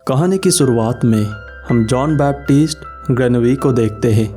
कहानी की शुरुआत में हम जॉन बैप्टिस्ट ग्रेनवी को देखते हैं,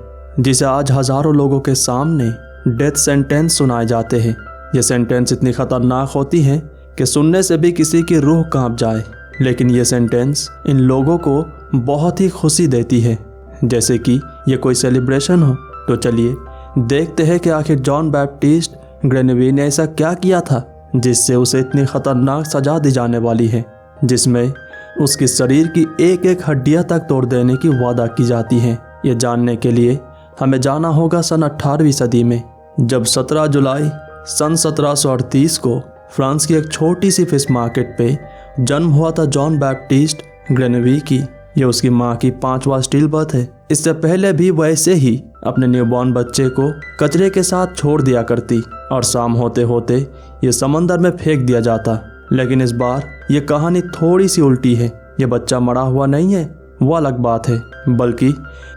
जिसे आज हजारों लोगों के सामने डेथ सेंटेंस सुनाए जाते हैं। ये सेंटेंस इतनी खतरनाक होती है कि सुनने से भी किसी की रूह कांप जाए, लेकिन ये सेंटेंस इन लोगों को बहुत ही खुशी देती है, जैसे कि ये कोई सेलिब्रेशन हो। तो चलिए देखते हैं कि आखिर जॉन बैप्टिस्ट ग्रेनवी ने ऐसा क्या किया था जिससे उसे इतनी खतरनाक सजा दी जाने वाली है, जिसमें उसके शरीर की एक एक हड्डियां तक तोड़ देने की वादा की जाती है। ये जानने के लिए हमें जाना होगा सन 18वीं सदी में, जब 17 जुलाई सन 1738 को फ्रांस की एक छोटी सी फिश मार्केट पे जन्म हुआ था जॉन बैप्टिस्ट ग्रेनवी की। ये उसकी माँ की 5वां स्टिल बर्थ है। इससे पहले भी वैसे ही अपने न्यूबॉर्न बच्चे को कचरे के साथ छोड़ दिया करती और शाम होते होते ये समंदर में फेंक दिया जाता। लेकिन इस बार ये कहानी थोड़ी सी उल्टी है। ये बच्चा मरा हुआ नहीं है, वो अलग बात है, बल्कि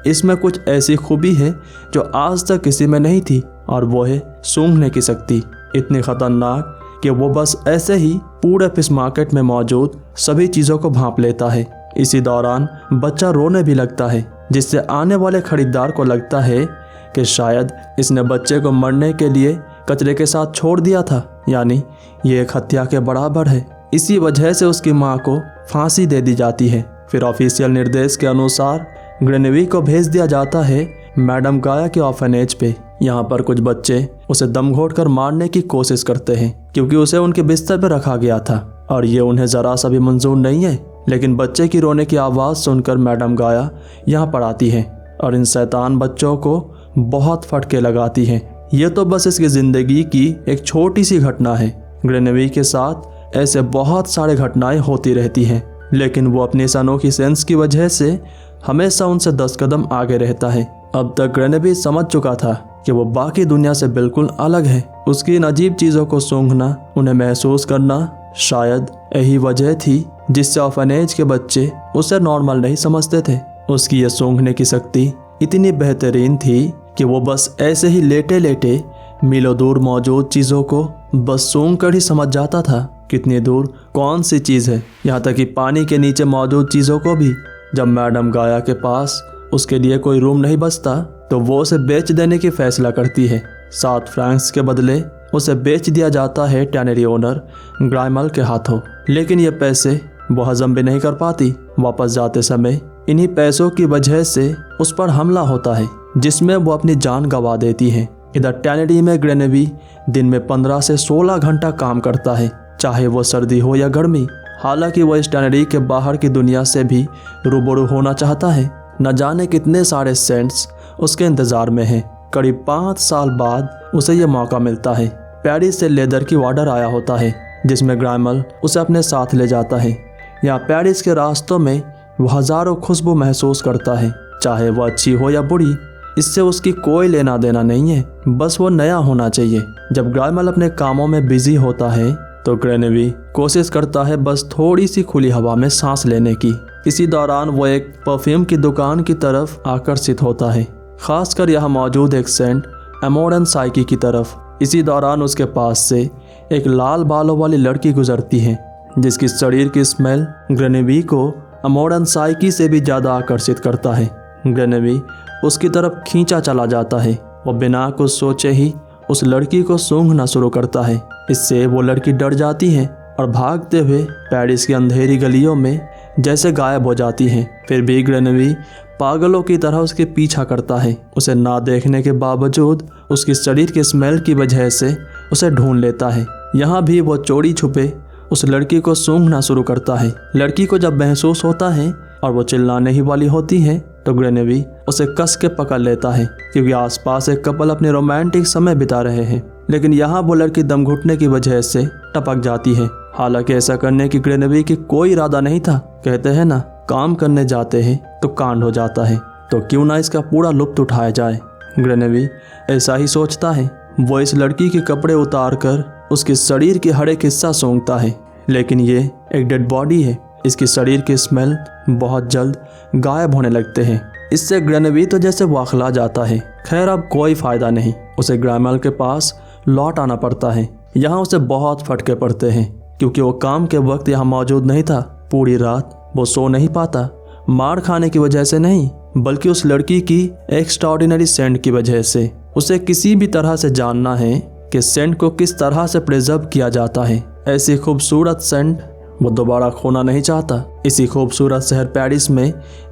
इसमें कुछ ऐसी खूबी है जो आज तक किसी में नहीं थी, और वो है सूंघने की शक्ति। इतनी खतरनाक कि वो बस ऐसे ही पूरे फिश मार्केट में मौजूद सभी चीज़ों को भांप लेता है। इसी दौरान बच्चा रोने भी लगता है, जिससे आने वाले खरीदार को लगता है कि शायद इसने बच्चे को मरने के लिए कचरे के साथ छोड़ दिया था, यानी ये एक हत्या के बराबर है। इसी वजह से उसकी माँ को फांसी दे दी जाती है। फिर ऑफिशियल निर्देश के अनुसार ग्रेनवी को भेज दिया जाता है मैडम गाया के ऑर्फनेज पे। यहाँ पर कुछ बच्चे उसे दम घोट कर मारने की कोशिश करते हैं, क्योंकि उसे उनके बिस्तर पर रखा गया था और ये उन्हें ज़रा सा भी मंजूर नहीं है। लेकिन बच्चे की रोने की आवाज़ सुनकर मैडम गाया यहाँ पर आती है और इन शैतान बच्चों को बहुत फटके लगाती है। ये तो बस इसकी ज़िंदगी की एक छोटी सी घटना है। ग्रेनवी के साथ ऐसे बहुत सारे घटनाएं होती रहती हैं, लेकिन वो अपनी इस अनोखी सेंस की वजह से हमेशा उनसे 10 कदम आगे रहता है। अब तक ग्रेनवी समझ चुका था कि वो बाकी दुनिया से बिल्कुल अलग है। उसकी इन अजीब चीज़ों को सूंघना, उन्हें महसूस करना, शायद यही वजह थी जिससे ऑर्फनेज के बच्चे उसे नॉर्मल नहीं समझते थे। उसकी यह सूंघने की शक्ति इतनी बेहतरीन थी कि वो बस ऐसे ही लेटे लेटे मीलों दूर मौजूद चीज़ों को बस सूंघ कर ही समझ जाता था कितनी दूर कौन सी चीज़ है, यहाँ तक कि पानी के नीचे मौजूद चीज़ों को भी। जब मैडम गाया के पास उसके लिए कोई रूम नहीं बचता तो वो उसे बेच देने की फैसला करती है। 7 फ्रांक्स के बदले उसे बेच दिया जाता है टैनरी ओनर ग्राइमल के हाथों। लेकिन ये पैसे वो हजम भी नहीं कर पाती। वापस जाते समय इन्हीं पैसों की वजह से उस पर हमला होता है, जिसमें वो अपनी जान गंवा देती है। इधर टैनरी में ग्रेनवी दिन में 15 से 16 घंटा काम करता है, चाहे वो सर्दी हो या गर्मी। हालांकि वो इस टैनरी के बाहर की दुनिया से भी रूबरू होना चाहता है। न जाने कितने सारे सेंट्स उसके इंतज़ार में हैं। करीब 5 साल बाद उसे ये मौका मिलता है। पेरिस से लेदर की ऑर्डर आया होता है, जिसमें ग्राइमल उसे अपने साथ ले जाता है। यहाँ पेरिस के रास्तों में वो हज़ारों खुशबू महसूस करता है, चाहे वो अच्छी हो या बुरी। इससे उसकी कोई लेना देना नहीं है, बस वो नया होना चाहिए। जब ग्राइमल अपने कामों में बिजी होता है तो ग्रेनवी कोशिश करता है बस थोड़ी सी खुली हवा में सांस लेने की। इसी दौरान वो एक परफ्यूम की दुकान की तरफ आकर्षित होता है, खासकर यहाँ मौजूद एक सेंट एमोर एंड साइकी की तरफ। इसी दौरान उसके पास से एक लाल बालों वाली लड़की गुजरती है, जिसकी शरीर की स्मेल ग्रेनवी को एमोर एंड साइकी से भी ज़्यादा आकर्षित करता है। ग्रेनवी उसकी तरफ खींचा चला जाता है। वो बिना कुछ सोचे ही उस लड़की को सूंघना शुरू करता है। इससे वो लड़की डर जाती है और भागते हुए पेरिस की अंधेरी गलियों में जैसे गायब हो जाती है। फिर भी ग्रेनवी पागलों की तरह उसके पीछा करता है। उसे ना देखने के बावजूद उसकी शरीर के स्मेल की वजह से उसे ढूंढ लेता है। यहाँ भी वो चोरी छुपे उस लड़की को सूंघना शुरू करता है। लड़की को जब महसूस होता है और वो चिल्लाने ही वाली होती है तो ग्रेनवी उसे कस के पकड़ लेता है, क्योंकि आसपास एक कपल अपने रोमांटिक समय बिता रहे हैं। लेकिन यहाँ वो लड़की दम घुटने की वजह से टपक जाती है। हालांकि ऐसा करने की ग्रेनवी की कोई इरादा नहीं था। कहते हैं ना, काम करने जाते हैं तो कांड हो जाता है, तो क्यों ना इसका पूरा लुत्फ उठाया जाए। ग्रेनवी ऐसा ही सोचता है। वो इस लड़की के कपड़े उतार कर उसके शरीर के हर एक हिस्सा सूंघता है, लेकिन ये एक डेड बॉडी है। इसकी शरीर की स्मेल बहुत जल्द गायब होने लगते हैं। इससे ग्रेनवी तो जैसे वाखला जाता है। खैर, अब कोई फ़ायदा नहीं, उसे ग्राइमल के पास लौट आना पड़ता है। यहाँ उसे बहुत फटके पड़ते हैं, क्योंकि वो काम के वक्त यहाँ मौजूद नहीं था। पूरी रात वो सो नहीं पाता, मार खाने की वजह से नहीं बल्कि उस लड़की की एक्स्ट्राऑर्डिनरी सेंट की वजह से। उसे किसी भी तरह से जानना है कि सेंट को किस तरह से प्रिजर्व किया जाता है। ऐसी खूबसूरत सेंट वो दोबारा खोना नहीं चाहता। इसी खूबसूरत शहर पेरिस में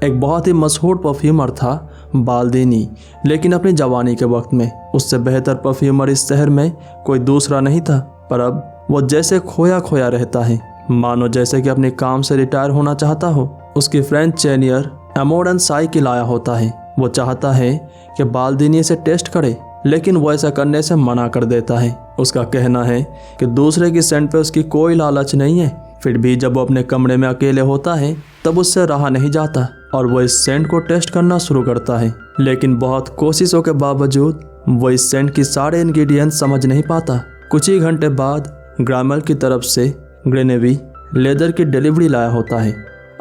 एक बहुत ही मशहूर परफ्यूमर था बाल्दिनी, लेकिन अपनी जवानी के वक्त में उससे बेहतर परफ्यूमर इस शहर में कोई दूसरा नहीं था। पर अब वो जैसे खोया खोया रहता है, मानो जैसे कि अपने काम से रिटायर होना चाहता हो। उसकी फ्रेंच चेनियर एमोडन साई की लाया होता है। वो चाहता है कि बाल्दिनी से टेस्ट करे, लेकिन वो ऐसा करने से मना कर देता है। उसका कहना है कि दूसरे की सेंट पे उसकी कोई लालच नहीं है। फिर भी जब वो अपने कमरे में अकेले होता है तब उससे रहा नहीं जाता और वो इस सेंट को टेस्ट करना शुरू करता है। लेकिन बहुत कोशिशों के बावजूद वो इस सेंट की सारे इंग्रेडिएंट्स समझ नहीं पाता। कुछ ही घंटे बाद ग्रामल की तरफ से ग्रेनेवी लेदर की डिलीवरी लाया होता है।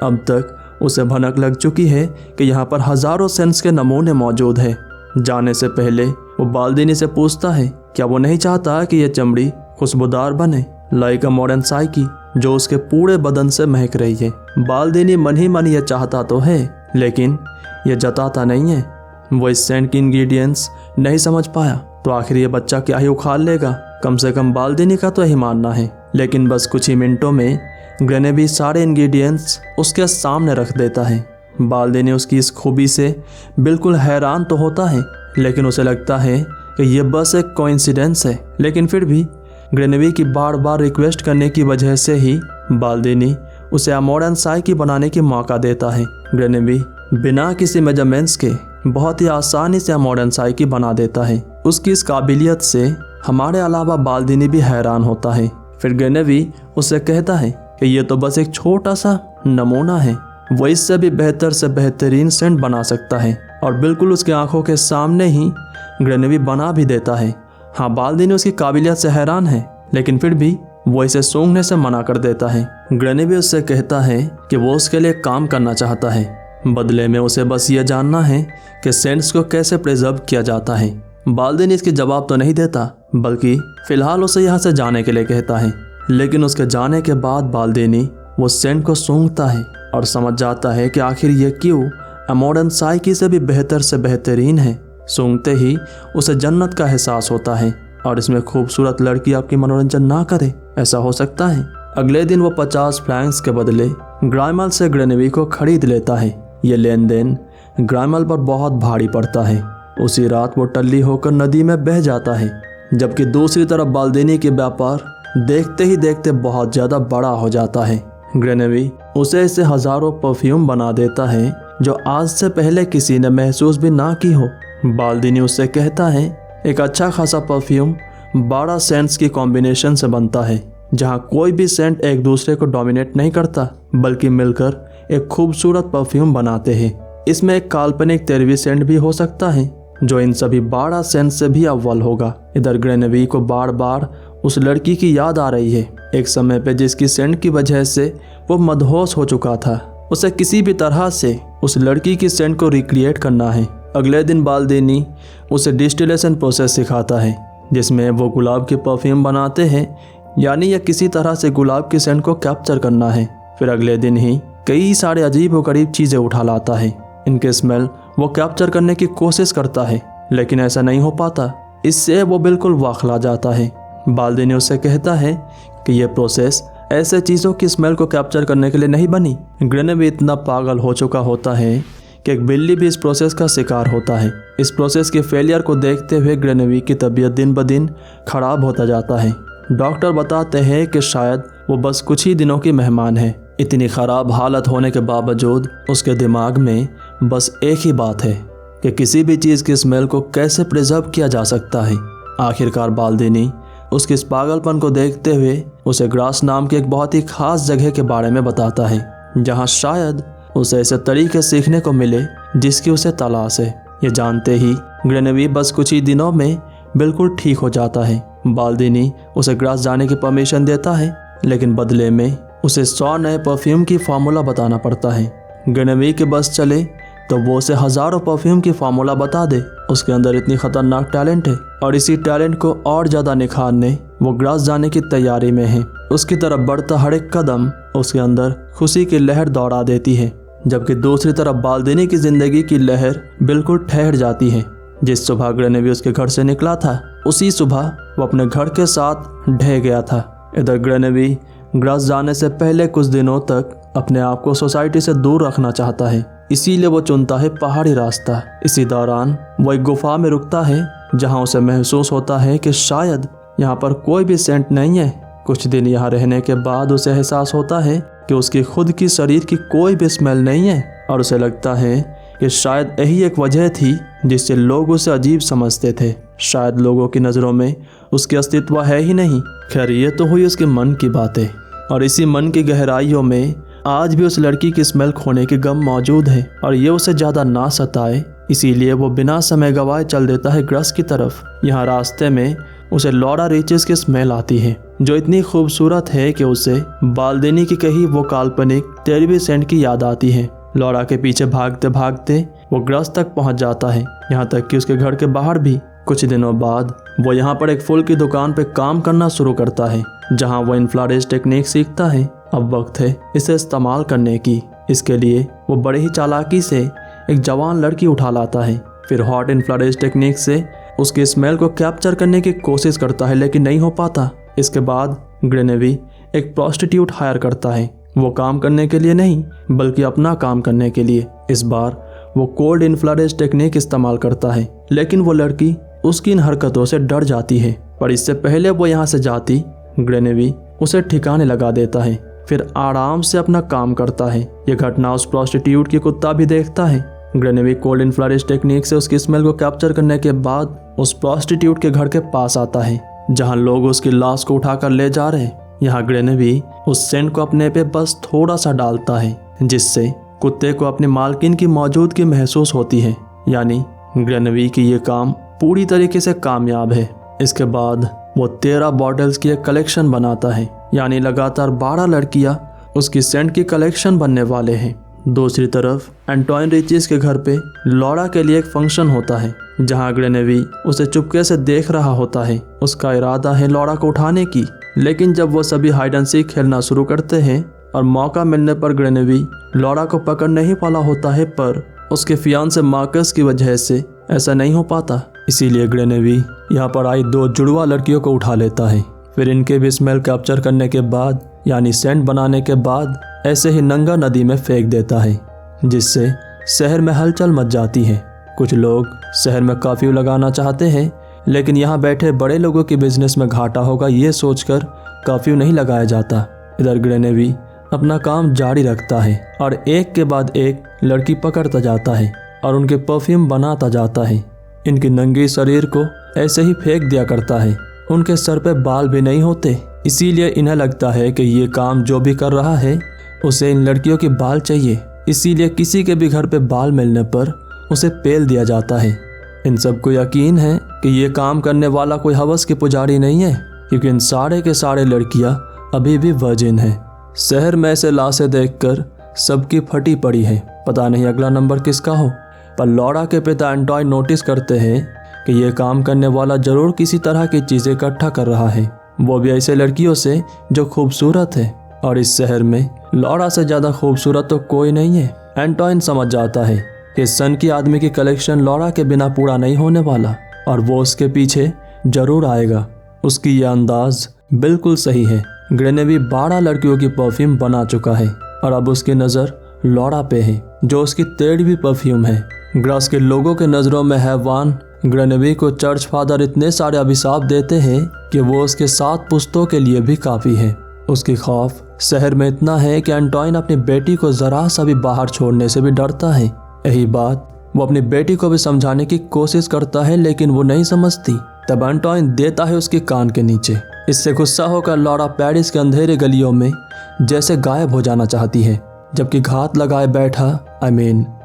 अब तक उसे भनक लग चुकी है कि यहाँ पर हजारों सेंट्स के नमूने मौजूद है। जाने से पहले वो बाल्दिनी से पूछता है क्या वो नहीं चाहता कि यह चमड़ी खुशबूदार बने, लाइक अ मॉडर्न साइकी जो उसके पूरे बदन से महक रही है। बाल्दिनी मन ही मन यह चाहता तो है, लेकिन यह जताता नहीं है। वो इस सेंट की इंग्रेडिएंट्स नहीं समझ पाया तो आखिर ये बच्चा क्या ही उखाड़ लेगा। कम से कम बाल्दिनी का तो यही मानना है। लेकिन बस कुछ ही मिनटों में ग्रेनेवी सारे इंग्रेडिएंट्स उसके सामने रख देता है। बाल्दिनी उसकी इस खूबी से बिल्कुल हैरान तो होता है, लेकिन उसे लगता है कि यह बस एक कोइंसिडेंस है। लेकिन फिर भी ग्रेनेवी की बार बार रिक्वेस्ट करने की वजह से ही बाल्दिनी उसे अमोडन साइकी बनाने की मौका देता है। ग्रेनेवी बिना किसी मेजरमेंट्स के बहुत ही आसानी से अमोडन साइकी बना देता है। उसकी इस काबिलियत से हमारे अलावा बाल्दिनी भी हैरान होता है। फिर ग्रेनेवी उसे कहता है कि ये तो बस एक छोटा सा नमूना है, वो इससे भी बेहतर से बेहतरीन सेंट बना सकता है। और बिल्कुल उसकी आंखों के सामने ही ग्रेनेवी बना भी देता है। हाँ, बाल्दिनी उसकी काबिलियत से हैरान है, लेकिन फिर भी वो इसे सूंघने से मना कर देता है। ग्रेनेवी उससे कहता है कि वो उसके लिए काम करना चाहता है, बदले में उसे बस ये जानना है कि सेंट्स को कैसे प्रिजर्व किया जाता है। बाल्दिनी इसके जवाब तो नहीं देता, बल्कि फिलहाल उसे यहाँ से जाने के लिए कहता है। लेकिन उसके जाने के बाद बाल्दिनी वो सेंट को सूंघता है और समझ जाता है कि आखिर ये क्यों अमोडन साइकी से भी बेहतर से बेहतरीन है। सूंघते ही उसे जन्नत का एहसास होता है और इसमें खूबसूरत लड़की आपकी मनोरंजन ना करे, ऐसा हो सकता है। अगले दिन वो 50 फ्रैंक्स के बदले ग्राइमल से ग्रेनेवी को खरीद लेता है। ये लेन देन ग्राइमल पर बहुत भारी पड़ता है। उसी रात वो टल्ली होकर नदी में बह जाता है, जबकि दूसरी तरफ बाल्दिनी के व्यापार देखते ही देखते बहुत ज़्यादा बड़ा हो जाता है। ग्रेनेवी उसे इससे हज़ारों परफ्यूम बना देता है जो आज से पहले किसी ने महसूस भी ना की हो। बाल्दिनी उससे कहता है एक अच्छा खासा परफ्यूम 12 सेंट्स की कॉम्बिनेशन से बनता है, जहाँ कोई भी सेंट एक दूसरे को डोमिनेट नहीं करता बल्कि मिलकर एक खूबसूरत परफ्यूम बनाते हैं। इसमें एक काल्पनिक 13वीं सेंट भी हो सकता है जो इन सभी 12 सेंट से भी अव्वल होगा। इधर ग्रेनेवी को बार बार उस लड़की की याद आ रही है, एक समय पे जिसकी सेंट की वजह से वो मदहोश हो चुका था। उसे किसी भी तरह से उस लड़की की सेंट को रिक्रिएट करना है। अगले दिन बाल्दिनी उसे डिस्टिलेशन प्रोसेस सिखाता है, जिसमें वो गुलाब के परफ्यूम बनाते हैं, यानी यह किसी तरह से गुलाब की सेंट को कैप्चर करना है। फिर अगले दिन ही कई सारे अजीब व गरीब चीज़ें उठा लाता है। इनके स्मेल वो कैप्चर करने की कोशिश करता है, लेकिन ऐसा नहीं हो पाता। इससे वो बिल्कुल वाखला जाता है। बाल्दिनी उससे कहता है कि यह प्रोसेस ऐसे चीज़ों की स्मेल को कैप्चर करने के लिए नहीं बनी। ग्रेनेवी इतना पागल हो चुका होता है कि एक बिल्ली भी इस प्रोसेस का शिकार होता है। इस प्रोसेस के फेलियर को देखते हुए ग्रेनेवी की तबीयत दिन ब दिन खराब होता जाता है। डॉक्टर बताते हैं कि शायद वो बस कुछ ही दिनों की मेहमान है। इतनी ख़राब हालत होने के बावजूद उसके दिमाग में बस एक ही बात है कि किसी भी चीज़ की स्मेल को कैसे प्रिजर्व किया जा सकता है। आखिरकार बाल्दिनी उसके इस पागलपन को देखते हुए उसे ग्रास नाम की एक बहुत ही खास जगह के बारे में बताता है, जहाँ शायद उसे ऐसे तरीके सीखने को मिले जिसकी उसे तलाश है। ये जानते ही ग्रेनेवी बस कुछ ही दिनों में बिल्कुल ठीक हो जाता है। बाल्दिनी उसे ग्रास जाने की परमिशन देता है, लेकिन बदले में उसे 100 नए परफ्यूम की फार्मूला बताना पड़ता है। ग्रेनेवी के बस चले तो वो उसे हज़ारों परफ्यूम की फार्मूला बता दे। उसके अंदर इतनी खतरनाक टैलेंट है और इसी टैलेंट को और ज़्यादा निखारने वो ग्रास जाने की तैयारी में है। उसकी तरफ बढ़ता हर एक कदम उसके अंदर खुशी की लहर दौड़ा देती है, जबकि दूसरी तरफ बाल्दिनी की जिंदगी की लहर बिल्कुल ठहर जाती है। जिस सुबह ग्रेनेवी उसके घर से निकला था, उसी सुबह वो अपने घर के साथ ढह गया था। इधर ग्रेनेवी ग्रस जाने से पहले कुछ दिनों तक अपने आप को सोसाइटी से दूर रखना चाहता है, इसीलिए वो चुनता है पहाड़ी रास्ता। इसी दौरान वो एक गुफा में रुकता है, जहां उसे महसूस होता है कि शायद यहाँ पर कोई भी सेंट नहीं है। कुछ दिन यहाँ रहने के बाद उसे एहसास होता है कि उसकी खुद की शरीर की कोई भी स्मेल नहीं है, और उसे लगता है कि शायद यही एक वजह थी जिससे लोग उसे अजीब समझते थे। शायद लोगों की नज़रों में उसकी अस्तित्व है ही नहीं। खैर, ये तो हुई उसके मन की बातें, और इसी मन की गहराइयों में आज भी उस लड़की की स्मेल खोने की गम मौजूद है, और ये उसे ज़्यादा ना सताए, इसीलिए वो बिना समय गवाए चल देता है ग्रस की तरफ। यहाँ रास्ते में उसे लॉरा रिचेस की स्मेल आती है, जो इतनी खूबसूरत है कि उसे बाल्दिनी की कही वो काल्पनिक 13वीं सेंट की याद आती है। लॉरा के पीछे भागते भागते वो ग्रस तक पहुंच जाता है, यहाँ तक कि उसके घर के बाहर भी। कुछ दिनों बाद वो यहाँ पर एक फूल की दुकान पे काम करना शुरू करता है, जहाँ वो इन्फ्लोरेंस टेक्निक सीखता है। अब वक्त है इसे इस्तेमाल करने की। इसके लिए वो बड़े ही चालाकी से एक जवान लड़की उठा लाता है, फिर हॉट इन्फ्लोरेंस टेक्निक से उसकी स्मेल को कैप्चर करने की कोशिश करता है, लेकिन नहीं हो पाता। इसके बाद ग्रेनेवी एक प्रोस्टिट्यूट हायर करता है, वो काम करने के लिए नहीं बल्कि अपना काम करने के लिए। इस बार वो कोल्ड इन्फ्लोरेंस टेक्निक इस्तेमाल करता है, लेकिन वो लड़की उसकी इन हरकतों से डर जाती है। पर इससे पहले वो यहाँ से जाती, ग्रेनेवी उसे ठिकाने लगा देता है, फिर आराम से अपना काम करता है। ये घटना उस प्रोस्टिट्यूट की कुत्ता भी देखता है। ग्रेनेवी कोल्ड इन्फ्लोरेंस टेक्निक से उसकी स्मेल को कैप्चर करने के बाद उस प्रोस्टिट्यूट के घर के पास आता है, जहाँ लोग उसकी लाश को उठाकर ले जा रहे हैं। यहाँ ग्रेनेवी उस सेंट को अपने पे बस थोड़ा सा डालता है, जिससे कुत्ते को अपनी मालकिन की मौजूदगी महसूस होती है। यानी ग्रेनेवी की ये काम पूरी तरीके से कामयाब है। इसके बाद वो 13 बॉटल्स की एक कलेक्शन बनाता है, यानी लगातार 12 लड़कियां उसकी सेंट की कलेक्शन बनने वाले हैं। दूसरी तरफ एंटोइन रिचेस के घर पे लॉरा के लिए एक फंक्शन होता है, जहां ग्रेनेवी उसे चुपके से देख रहा होता है। उसका इरादा है लॉरा को उठाने की, लेकिन जब वो सभी हाइड एंड सीक खेलना शुरू करते हैं और मौका मिलने पर ग्रेनेवी लॉरा को पकड़ नहीं पाला होता है, पर उसके फियांसे मार्कस की वजह से ऐसा नहीं हो पाता। इसीलिए ग्रेनेवी यहाँ पर आई 2 जुड़वा लड़कियों को उठा लेता है, फिर इनके भी स्मेल कैप्चर करने के बाद यानी सेंट बनाने के बाद ऐसे ही नंगा नदी में फेंक देता है, जिससे शहर में हलचल मच जाती है। कुछ लोग शहर में कर्फ्यू लगाना चाहते हैं, लेकिन यहाँ बैठे बड़े लोगों के बिजनेस में घाटा होगा ये सोचकर कर्फ्यू नहीं लगाया जाता। इधर ग्रेनेवी अपना काम जारी रखता है और एक के बाद एक लड़की पकड़ता जाता है और उनके परफ्यूम बनाता जाता है। इनकी नंगी शरीर को ऐसे ही फेंक दिया करता है। उनके सर पे बाल भी नहीं होते, इसीलिए इन्हें लगता है कि ये काम जो भी कर रहा है उसे इन लड़कियों के बाल चाहिए। इसीलिए किसी के भी घर पे बाल मिलने पर उसे पेल दिया जाता है। इन सबको यकीन है कि ये काम करने वाला कोई हवस के पुजारी नहीं है, क्योंकि इन सारे के सारे लड़कियां अभी भी वर्जिन हैं। शहर में ऐसे लाशें देखकर सबकी फटी पड़ी है, पता नहीं अगला नंबर किसका हो। पर लॉरा के पिता एंटोइन नोटिस करते हैं कि ये काम करने वाला जरूर किसी तरह की चीज़ें इकट्ठा कर रहा है, वो भी ऐसे लड़कियों से जो खूबसूरत है, और इस शहर में लॉरा से ज़्यादा खूबसूरत तो कोई नहीं है। एंटोइन समझ जाता है कि सन की आदमी की कलेक्शन लॉरा के बिना पूरा नहीं होने वाला, और वो उसके पीछे जरूर आएगा। उसकी यह अंदाज बिल्कुल सही है। ग्रेनेवी 12 लड़कियों की परफ्यूम बना चुका है और अब उसकी नज़र लॉरा पे है, जो उसकी 13वीं परफ्यूम है। ग्रस के लोगों के नज़रों में हैवान ग्रेनेवी को चर्च फादर इतने सारे अभिशाप देते हैं कि वो उसके 7 पुश्तों के लिए भी काफ़ी है। उसकी खौफ शहर में इतना है कि एंटोइन अपनी बेटी को ज़रा सा भी बाहर छोड़ने से भी डरता है। यही बात वो अपनी बेटी को भी समझाने की कोशिश करता है, लेकिन वो नहीं समझती। तब एंटोइन देता है उसके कान के नीचे। इससे गुस्सा होकर लॉरा पेरिस के अंधेरे गलियों में जैसे गायब हो जाना चाहती है, जबकि घात लगाए बैठा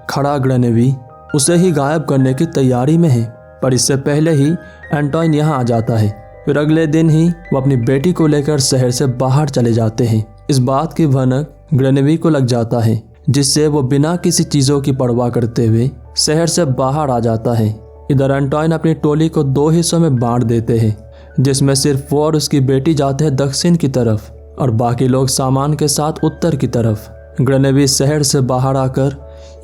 खड़ा ग्रेनेवी उसे ही गायब करने की तैयारी में है। पर इससे पहले ही एंटोइन यहाँ आ जाता है। फिर अगले दिन ही वो अपनी बेटी को लेकर शहर से बाहर चले जाते हैं। इस बात की भनक ग्रेनेवी को लग जाता है, जिससे वो बिना किसी चीज़ों की परवाह करते हुए शहर से बाहर आ जाता है। इधर एंटोइन अपनी टोली को 2 हिस्सों में बांट देते हैं, जिसमें सिर्फ वो और उसकी बेटी जाते हैं दक्षिण की तरफ और बाकी लोग सामान के साथ उत्तर की तरफ। ग्रेनेवी शहर से बाहर आकर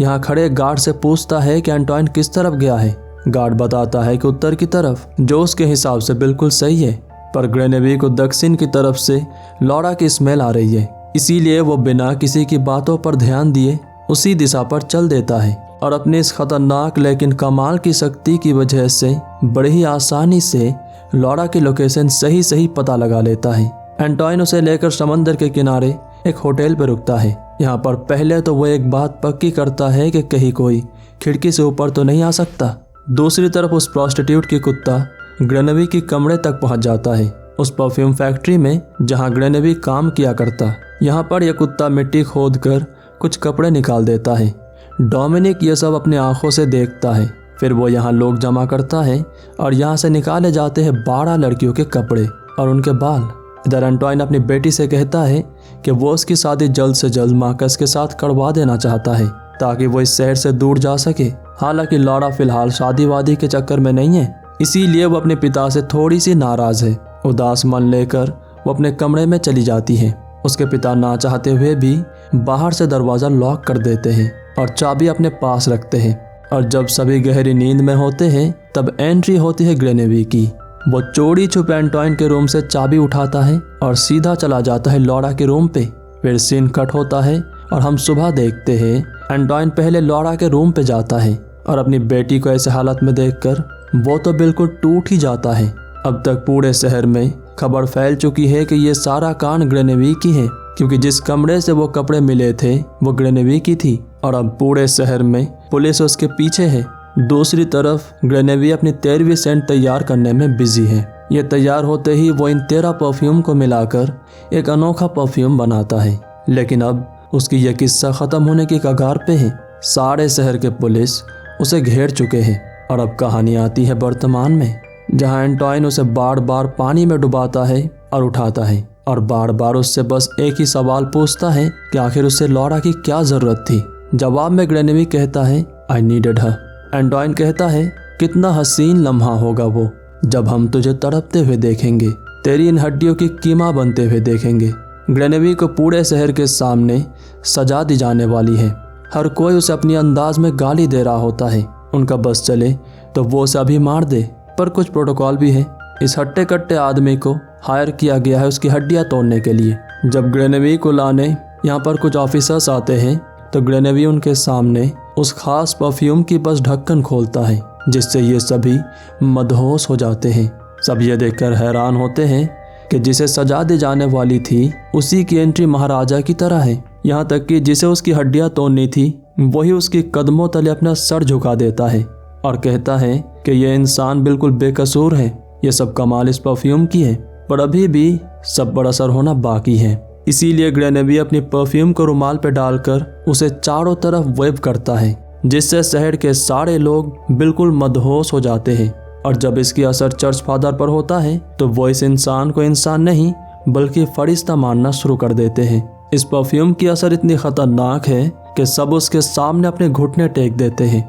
यहाँ खड़े गार्ड से पूछता है कि एंटोइन किस तरफ गया है। गार्ड बताता है कि उत्तर की तरफ, जो उसके हिसाब से बिल्कुल सही है, पर ग्रेनेवी को दक्षिण की तरफ से लौरा की स्मेल आ रही है। इसीलिए वो बिना किसी की बातों पर ध्यान दिए उसी दिशा पर चल देता है और अपनी इस खतरनाक लेकिन कमाल की शक्ति की वजह से बड़ी ही आसानी से लौरा की लोकेशन सही पता लगा लेता है। एंटोइन उसे लेकर समंदर के किनारे एक होटल पर रुकता है। यहाँ पर पहले तो वो एक बात पक्की करता है कि कहीं कोई खिड़की से ऊपर तो नहीं आ सकता। दूसरी तरफ उस प्रोस्टिट्यूट की कुत्ता ग्रेनेवी की कमरे तक पहुँच जाता है, उस परफ्यूम फैक्ट्री में जहाँ ग्रेनेवी काम किया करता। यहाँ पर यह कुत्ता मिट्टी खोद कर कुछ कपड़े निकाल देता है। डोमिनिक ये सब अपनी आंखों से देखता है। फिर वो यहाँ लोग जमा करता है और यहाँ से निकाले जाते हैं 12 लड़कियों के कपड़े और उनके बाल। इधर एंटोइन अपनी बेटी से कहता है कि वो उसकी शादी जल्द से जल्द मार्कस के साथ करवा देना चाहता है ताकि वो इस शहर से दूर जा सके। हालांकि लौरा फिलहाल शादी वादी के चक्कर में नहीं है, इसीलिए वो अपने पिता से थोड़ी सी नाराज है। उदास मन लेकर वो अपने कमरे में चली जाती है। उसके पिता ना चाहते हुए भी बाहर से दरवाज़ा लॉक कर देते हैं और चाबी अपने पास रखते हैं। और जब सभी गहरी नींद में होते हैं तब एंट्री होती है ग्रेनेवी की। वो चोरी छुपे एंटोइन के रूम से चाबी उठाता है और सीधा चला जाता है लौरा के रूम पे। फिर सीन कट होता है और हम सुबह देखते हैं एंटोइन पहले लौरा के रूम पे जाता है और अपनी बेटी को ऐसे हालत में देखकर वो तो बिल्कुल टूट ही जाता है। अब तक पूरे शहर में खबर फैल चुकी है कि ये सारा कांड ग्रेनेवी की है, क्योंकि जिस कमरे से वो कपड़े मिले थे वो ग्रेनेवी की थी और अब पूरे शहर में पुलिस उसके पीछे है। दूसरी तरफ ग्रेनेवी अपनी 13वीं सेंट तैयार करने में बिजी है। ये तैयार होते ही वो इन 13 परफ्यूम को मिलाकर एक अनोखा परफ्यूम बनाता है। लेकिन अब उसकी यह किस्सा खत्म होने की कगार पे है। सारे शहर के पुलिस उसे घेर चुके हैं और अब कहानी आती है वर्तमान में, जहाँ एंटोइन उसे बार बार पानी में डुबाता है और उठाता है और बार बार उससे बस एक ही सवाल पूछता है कि आखिर उसे लौरा की क्या जरूरत थी। जवाब में ग्रेनेवी कहता है आई नीडेड हर। एंटोइन कहता है कितना हसीन लम्हा होगा वो जब हम तुझे तड़पते हुए देखेंगे, तेरी इन हड्डियों की कीमा बनते हुए देखेंगे। ग्रेनेवी को पूरे शहर के सामने सजा दी जाने वाली है। हर कोई उसे अपनी अंदाज में गाली दे रहा होता है। उनका बस चले तो वो उसे अभी मार दे, पर कुछ प्रोटोकॉल भी है। इस हट्टे कट्टे आदमी को हायर किया गया है उसकी हड्डियां तोड़ने के लिए। जब ग्रेनेवी को लाने यहाँ पर कुछ ऑफिसर्स आते हैं तो ग्रेनेवी उनके सामने उस खास परफ्यूम की बस ढक्कन खोलता है, जिससे ये सभी मदहोश हो जाते हैं। सब ये देखकर हैरान होते हैं कि जिसे सजा दी जाने वाली थी उसी की एंट्री महाराजा की तरह है। यहाँ तक कि जिसे उसकी हड्डियां तोड़नी थी वही उसके कदमों तले अपना सर झुका देता है और कहता है कि यह इंसान बिल्कुल बेकसूर है, ये सब कमाल इस परफ्यूम की है। पर अभी भी सब पर असर होना बाकी है। इसीलिए ग्रेनेवी अपनी परफ्यूम को रुमाल पे डालकर उसे चारों तरफ वेव करता है, जिससे शहर के सारे लोग बिल्कुल मदहोश हो जाते हैं। और जब इसकी असर चर्च फादर पर होता है तो वो इस इंसान को इंसान नहीं बल्कि फरिश्ता मानना शुरू कर देते हैं। इस परफ्यूम की असर इतनी खतरनाक है कि सब उसके सामने अपने घुटने टेक देते हैं।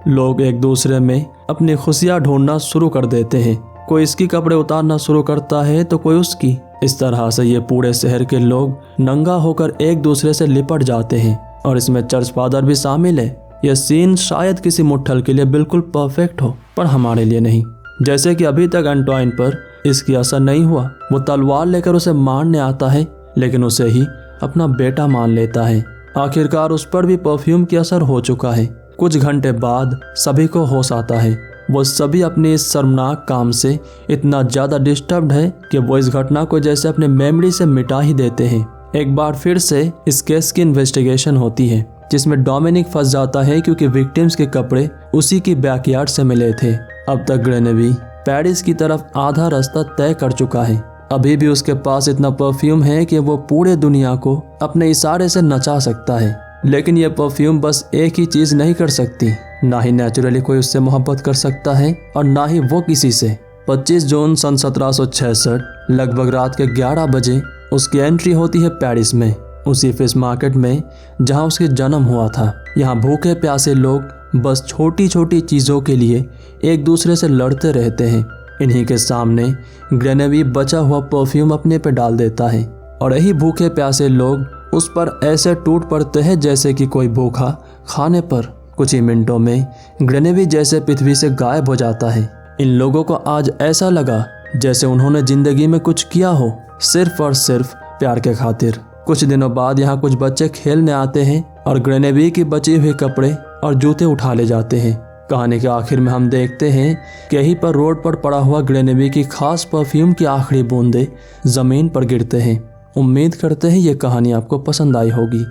लोग एक दूसरे में अपनी खुशियाँ ढूंढना शुरू कर देते हैं। कोई इसकी कपड़े उतारना शुरू करता है तो कोई उसकी। इस तरह से ये पूरे शहर के लोग नंगा होकर एक दूसरे से लिपट जाते हैं और इसमें चर्च फादर भी शामिल है। यह सीन शायद किसी मुट्ठल के लिए बिल्कुल परफेक्ट हो, पर हमारे लिए नहीं। जैसे कि अभी तक एंटोइन पर इसकी असर नहीं हुआ। वो तलवार लेकर उसे मारने आता है लेकिन उसे ही अपना बेटा मान लेता है। आखिरकार उस पर भी परफ्यूम की असर हो चुका है। कुछ घंटे बाद सभी को होश आता है। वो सभी अपने इस शर्मनाक काम से इतना ज़्यादा डिस्टर्ब्ड है कि वो इस घटना को जैसे अपने मेमोरी से मिटा ही देते हैं। एक बार फिर से इस केस की इन्वेस्टिगेशन होती है, जिसमें डोमिनिक फंस जाता है क्योंकि विक्टिम्स के कपड़े उसी की बैकयार्ड से मिले थे। अब तक ग्रेनेवी पेरिस की तरफ आधा रास्ता तय कर चुका है। अभी भी उसके पास इतना परफ्यूम है कि वो पूरे दुनिया को अपने इशारे से नचा सकता है। लेकिन ये परफ्यूम बस एक ही चीज़ नहीं कर सकती। ना ही नेचुरली कोई उससे मोहब्बत कर सकता है और ना ही वो किसी से। 25 जून सन 1766 लगभग रात के 11 बजे उसकी एंट्री होती है पेरिस में, उसी फिश मार्केट में जहां उसके जन्म हुआ था। यहाँ भूखे प्यासे लोग बस छोटी छोटी चीज़ों के लिए एक दूसरे से लड़ते रहते हैं। इन्हीं के सामने ग्रेनेवी बचा हुआ परफ्यूम अपने पे डाल देता है और यही भूखे प्यासे लोग उस पर ऐसे टूट पड़ते हैं जैसे कि कोई भूखा खाने पर कुछ ही मिनटों में ग्रेनेवी जैसे पृथ्वी से गायब हो जाता है। इन लोगों को आज ऐसा लगा जैसे उन्होंने जिंदगी में कुछ किया हो, सिर्फ और सिर्फ प्यार के खातिर। कुछ दिनों बाद यहाँ कुछ बच्चे खेलने आते हैं और ग्रेनेवी की बची हुई कपड़े और जूते उठा ले जाते हैं। कहानी के आखिर में हम देखते हैं कि यहीं पर रोड पर पड़ा हुआ ग्रेनेवी की खास परफ्यूम की आखिरी बूंदें जमीन पर गिरते हैं। उम्मीद करते हैं ये कहानी आपको पसंद आई होगी।